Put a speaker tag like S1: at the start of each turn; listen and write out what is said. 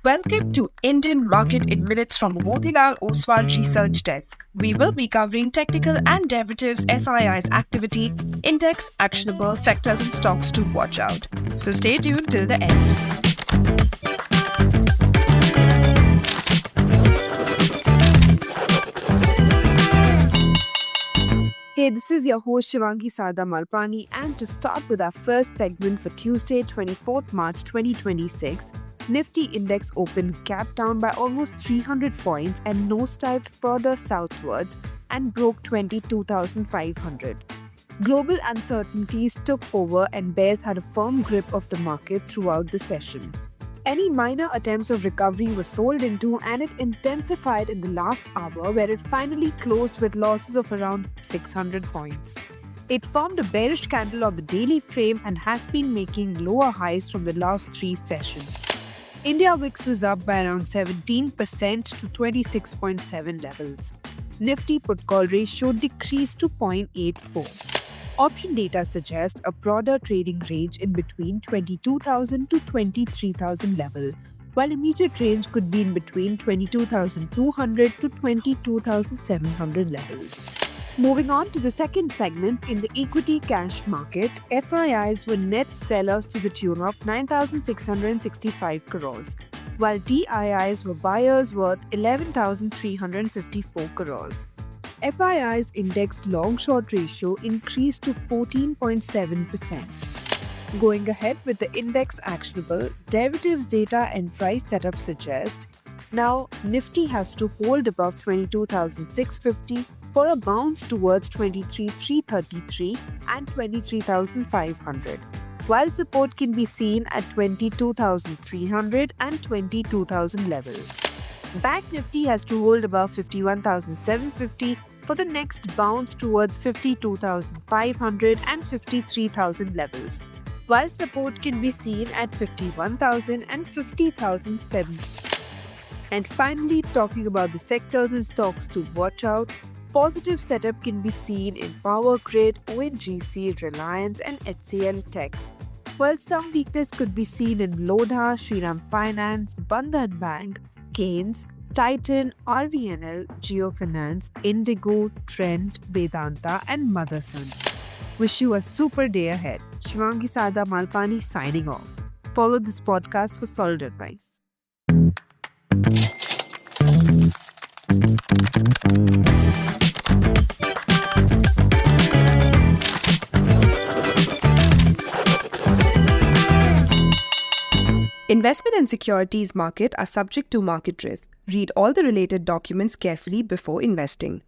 S1: Welcome to Indian Market in Minutes from Motilal Oswal Research Desk. We will be covering technical and derivatives SII's activity, index, actionable sectors and stocks to watch out. So stay tuned till the end.
S2: Hey, this is your host Shivangi Sada Malpani, and to start with our first segment for Tuesday, 24th March 2026, Nifty Index opened gap down by almost 300 points and nosedived further southwards and broke 22,500. Global uncertainties took over and bears had a firm grip of the market throughout the session. Any minor attempts of recovery were sold into, and it intensified in the last hour, where it finally closed with losses of around 600 points. It formed a bearish candle on the daily frame and has been making lower highs from the last three sessions. India VIX was up by around 17% to 26.7 levels. Nifty put-call ratio decreased to 0.84. Option data suggests a broader trading range in between 22,000 to 23,000 level, while immediate range could be in between 22,200 to 22,700 levels. Moving on to the second segment, in the equity cash market, FIIs were net sellers to the tune of 9,665 crores, while DIIs were buyers worth 11,354 crores. FII's indexed long-short ratio increased to 14.7%. Going ahead with the index actionable, derivatives data and price setup suggest now Nifty has to hold above 22,650 for a bounce towards 23,333 and 23,500, while support can be seen at 22,300 and 22,000 levels. Bank Nifty has to hold above 51,750 for the next bounce towards 52,500 and 53,000 levels, while support can be seen at 51,000 and 50,007. And finally, talking about the sectors and stocks to watch out, positive setup can be seen in Power Grid, ONGC, Reliance and HCL Tech, while some weakness could be seen in Lodha, Shriram Finance, Bandhan Bank, Keynes, Titan, RVNL, Geofinance, Indigo, Trent, Vedanta and Motherson. Wish you a super day ahead. Shivangi Sada Malpani signing off. Follow this podcast for solid advice.
S1: Investment and securities market are subject to market risk. Read all the related documents carefully before investing.